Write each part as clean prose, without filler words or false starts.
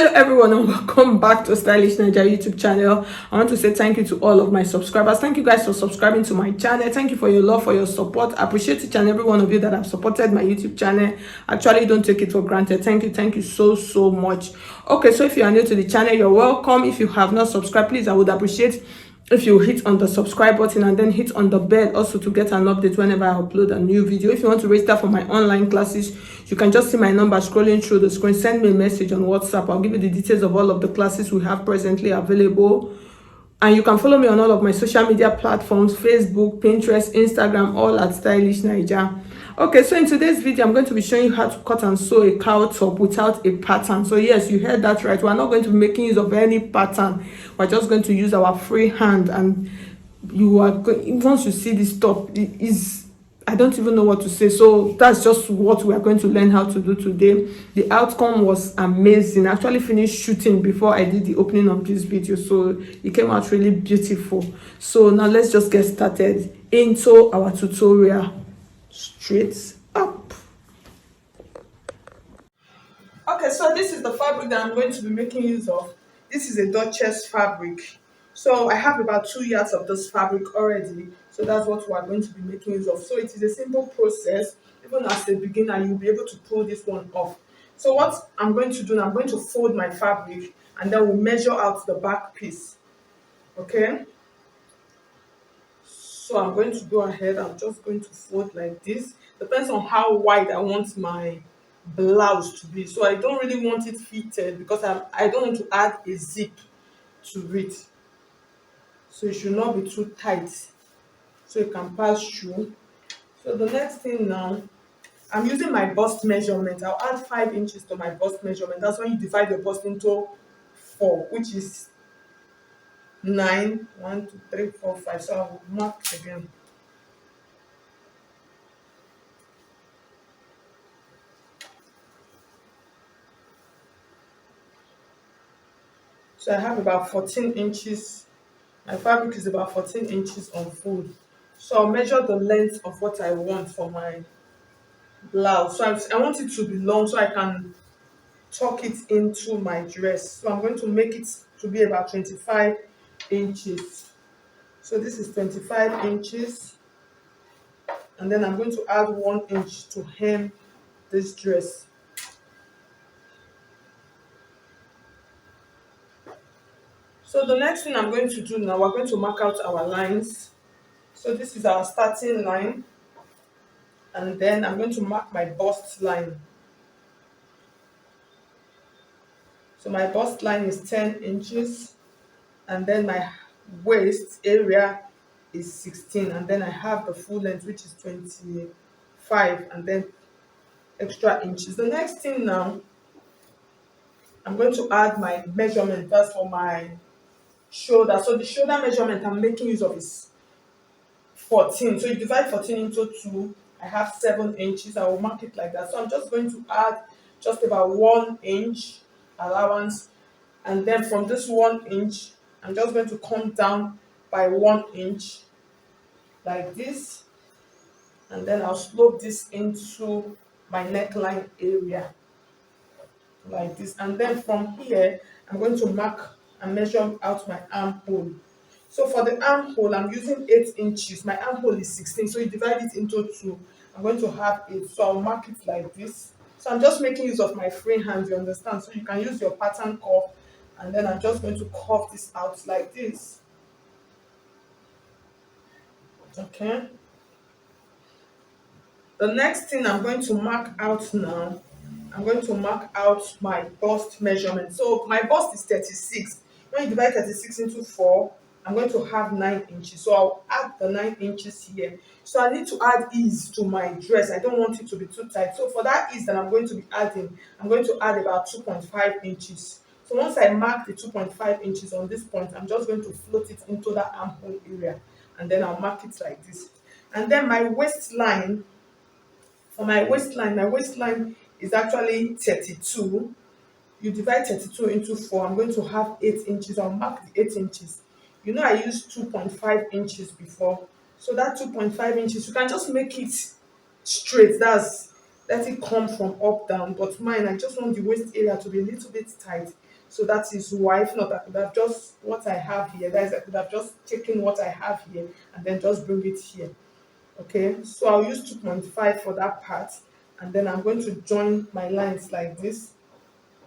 Hello everyone and welcome back to Stylish Nigeria YouTube channel. I want to say thank you to all of my subscribers. Thank you guys for subscribing to my channel. Thank you for your love, for your support. I appreciate each and every one of you that have supported my YouTube channel. Actually, don't take it for granted. Thank you so much. Okay, so if you are new to the channel, you're welcome. If you have not subscribed, please, I would appreciate if you hit on the subscribe button and then hit on the bell also to get an update whenever I upload a new video. If you want to register for my online classes, you can just see my number scrolling through the screen. Send me a message on WhatsApp. I'll give you the details of all of the classes we have presently available. And you can follow me on all of my social media platforms: Facebook, Pinterest, Instagram, all at Stylish Nigeria. Okay, so in today's video, I'm going to be showing you how to cut and sew a cowl top without a pattern. So yes, you heard that right. We're not going to be making use of any pattern. We're just going to use our free hand. And you are going, once you see this top, it is, I don't even know what to say. So that's just what we are going to learn how to do today. The outcome was amazing. I actually finished shooting before I did the opening of this video, so it came out really beautiful. So now let's just get started into our tutorial. Straight up. Okay, so this is the fabric that I'm going to be making use of. This is a Duchess fabric. So I have about 2 yards of this fabric already. So that's what we are going to be making use of. So it is a simple process. Even as a beginner, you'll be able to pull this one off. So what I'm going to do, I'm going to fold my fabric and then we'll measure out the back piece. Okay? So I'm going to go ahead. I'm just going to fold like this. Depends on how wide I want my blouse to be. So I don't really want it fitted because I don't want to add a zip to it. So it should not be too tight so it can pass through. So the next thing now, I'm using my bust measurement. I'll add 5 inches to my bust measurement. That's when you divide your bust into 4, which is 9. 1, 2, 3, 4, 5. So I'll mark again. So I have about 14 inches. My fabric is about 14 inches on fold. So I'll measure the length of what I want for my blouse. So I want it to be long so I can tuck it into my dress. So I'm going to make it to be about 25 inches. So this is 25 inches. And then I'm going to add 1 inch to hem this dress. So the next thing I'm going to do now, we're going to mark out our lines. So this is our starting line. And then I'm going to mark my bust line. So my bust line is 10 inches. And then my waist area is 16. And then I have the full length, which is 25. And then extra inches. The next thing now, I'm going to add my measurement. That's for my shoulder. So the shoulder measurement I'm making use of is 14. So you divide 14 into 2. I have 7 inches. I will mark it like that. So I'm just going to add just about 1 inch allowance. And then from this 1 inch, I'm just going to come down by 1 inch like this. And then I'll slope this into my neckline area like this. And then from here, I'm going to mark and measure out my armhole. So for the armhole, I'm using 8 inches. My armhole is 16, so you divide it into 2. I'm going to have 8, so I'll mark it like this. So I'm just making use of my free hand, you understand? So you can use your pattern curve, and then I'm just going to curve this out like this. Okay. The next thing I'm going to mark out now, I'm going to mark out my bust measurement. So my bust is 36. When you divide 36 into 4, I'm going to have 9 inches. So I'll add the 9 inches here. So I need to add ease to my dress. I don't want it to be too tight. So for that ease that I'm going to be adding, I'm going to add about 2.5 inches. So once I mark the 2.5 inches on this point, I'm just going to float it into that armhole area. And then I'll mark it like this. And then my waistline, for my waistline is actually 32. You divide 32 into 4. I'm going to have 8 inches. I'll mark the 8 inches. You know I used 2.5 inches before. So that 2.5 inches, you can just make it straight. Let it come from up down. But mine, I just want the waist area to be a little bit tight. So that is why, if not, I could have just what I have here. Guys, I could have just taken what I have here and then just bring it here. Okay, so I'll use 2.5 for that part, and then I'm going to join my lines like this,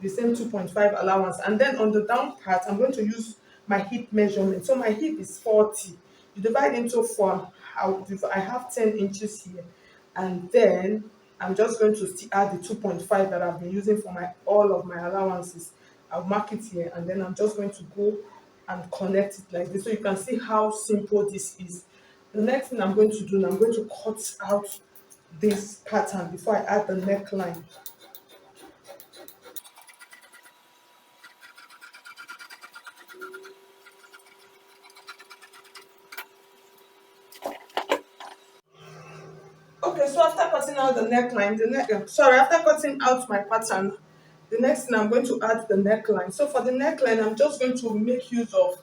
the same 2.5 allowance. And then on the down part, I'm going to use my hip measurement. So my hip is 40. You divide into 4. I have 10 inches here. And then I'm just going to still add the 2.5 that I've been using for my all of my allowances. I'll mark it here, and then I'm just going to go and connect it like this. So you can see how simple this is. The next thing I'm going to do, I'm going to cut out this pattern before I add the neckline. Okay, so after cutting out the neckline, after cutting out my pattern, the next thing I'm going to add the neckline. So for the neckline, I'm just going to make use of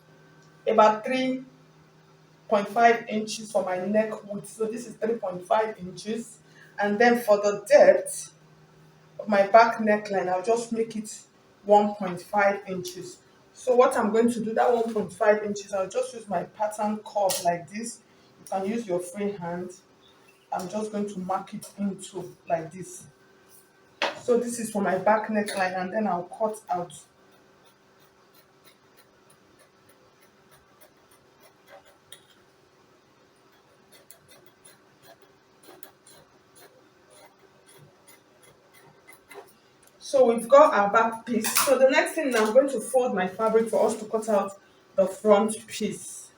about 3.5 inches for my neck width. So this is 3.5 inches. And then for the depth of my back neckline, I'll just make it 1.5 inches. So what I'm going to do, that 1.5 inches, I'll just use my pattern curve like this. You can use your free hand. I'm just going to mark it into like this. So this is for my back neckline, and then I'll cut out. So we've got our back piece. So the next thing, I'm going to fold my fabric for us to cut out the front piece.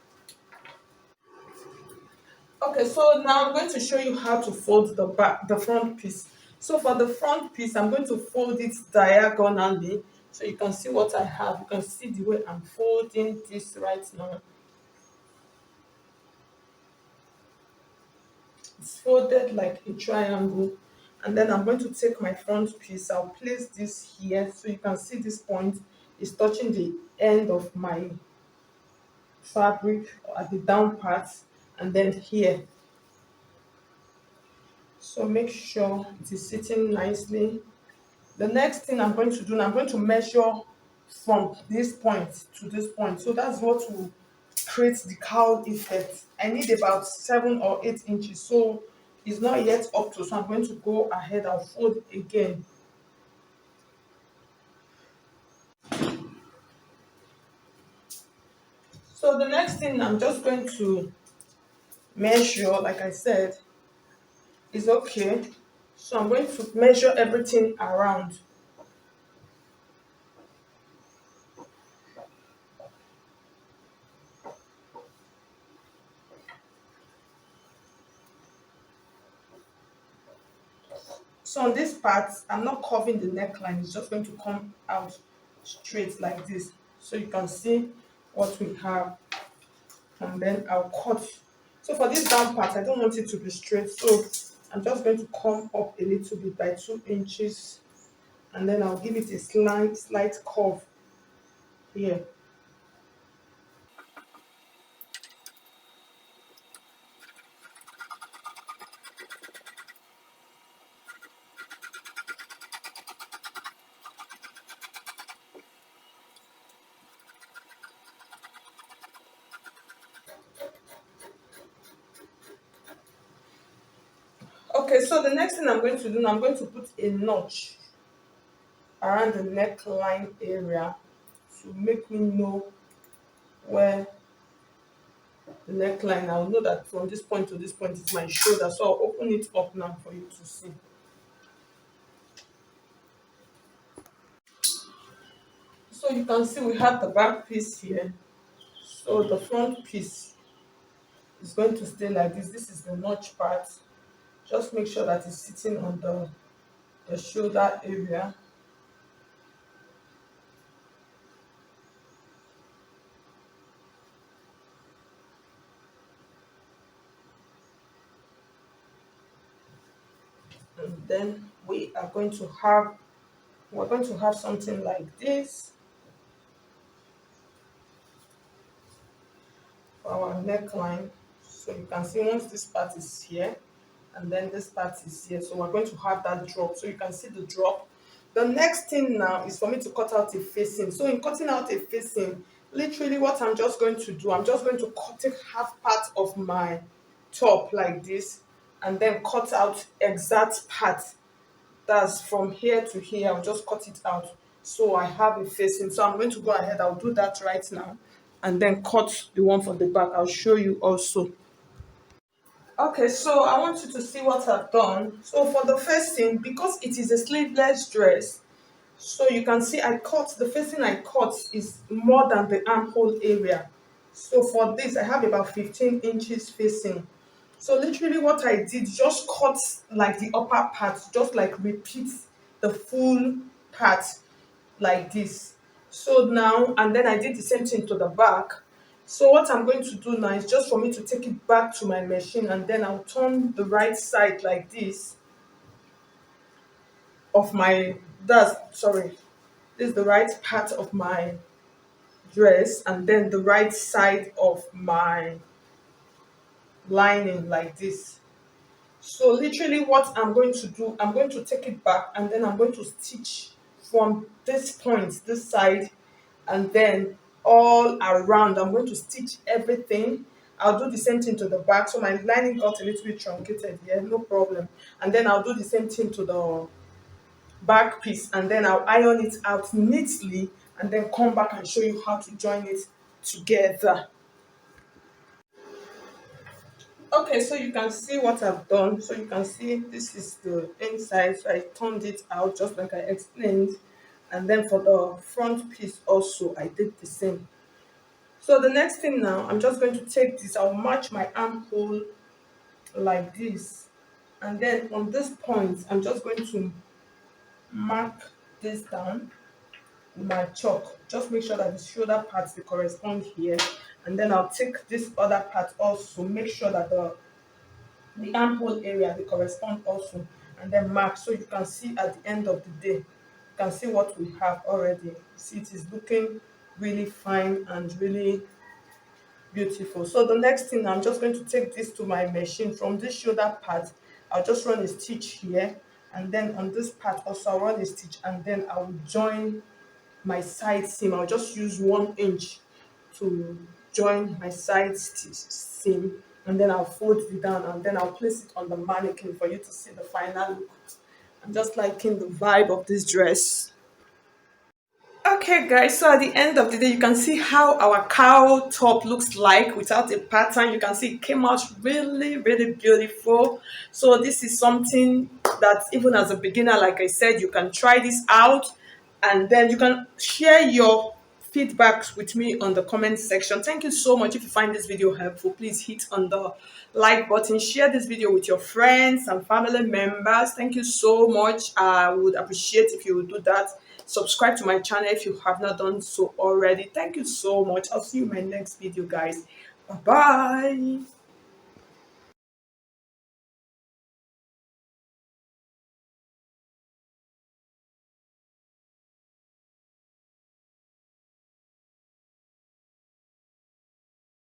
Okay, so now I'm going to show you how to fold the front piece. So for the front piece, I'm going to fold it diagonally, so you can see what I have. You can see the way I'm folding this right now. It's folded like a triangle, and then I'm going to take my front piece. I'll place this here, so you can see this point is touching the end of my fabric at the down part, and then here. So make sure it is sitting nicely. The next thing I'm going to do, I'm going to measure from this point to this point. So that's what will create the cowl effect. I need about 7 or 8 inches. So it's not yet up to, so I'm going to go ahead and fold again. So the next thing I'm just going to measure, like I said, is okay. So I'm going to measure everything around. So on this part, I'm not curving the neckline, it's just going to come out straight like this. So you can see what we have, and then I'll cut. So for this down part, I don't want it to be straight, so I'm just going to come up a little bit by 2 inches, and then I'll give it a slight curve here. Okay, so the next thing I'm going to do, I'm going to put a notch around the neckline area to make me know where the neckline. I'll know that from this point to this point is my shoulder. So I'll open it up now for you to see. So you can see we have the back piece here. So the front piece is going to stay like this. This is the notch part. Just make sure that it's sitting on the shoulder area. And then we're going to have something like this for our neckline. So you can see once this part is here, and then this part is here, so we're going to have that drop. So you can see the drop. The next thing now is for me to cut out a facing. So in cutting out a facing, literally what I'm just going to do, I'm just going to take half part of my top like this, and then cut out exact part. That's from here to here. I'll just cut it out. So I have a facing. So I'm going to go ahead. I'll do that right now. And then cut the one for the back. I'll show you also. Okay, so I want you to see what I've done. So for the first thing, because it is a sleeveless dress, so you can see I cut, the facing I cut is more than the armhole area. So for this, I have about 15 inches facing. So literally what I did, just cut like the upper part, just like repeat the full part like this. So now, and then I did the same thing to the back. So what I'm going to do now is just for me to take it back to my machine, and then I'll turn the right side like this of my, that's, sorry, this is the right part of my dress, and then the right side of my lining like this. So literally what I'm going to do, I'm going to take it back, and then I'm going to stitch from this point, this side, and then all around. I'm going to stitch everything. I'll do the same thing to the back. So my lining got a little bit truncated here, no problem. And then I'll do the same thing to the back piece, and then I'll iron it out neatly, and then come back and show you how to join it together. Okay, so you can see what I've done. So you can see this is the inside. So I turned it out just like I explained. And then for the front piece also, I did the same. So the next thing now, I'm just going to take this. I'll match my armhole like this. And then on this point, I'm just going to mark this down with my chalk. Just make sure that the shoulder parts they correspond here. And then I'll take this other part also, make sure that the armhole area they correspond also, and then mark, so you can see at the end of the day you can see what we have already. See, it is looking really fine and really beautiful. So the next thing, I'm just going to take this to my machine. From this shoulder part, I'll just run a stitch here, and then on this part also I'll run a stitch, and then I will join my side seam. I'll just use 1 inch to join my side seam, and then I'll fold it down, and then I'll place it on the mannequin for you to see the final look. I'm just liking the vibe of this dress. Okay guys, so at the end of the day, you can see how our cowl top looks like without a pattern. You can see it came out really, really beautiful. So this is something that even as a beginner, like I said, you can try this out, and then you can share your feedbacks with me on the comment section. Thank you so much. If you find this video helpful, please hit on the like button, share this video with your friends and family members. Thank you so much. I would appreciate if you would do that. Subscribe to my channel if you have not done so already. Thank you so much. I'll see you in my next video, guys. Bye bye.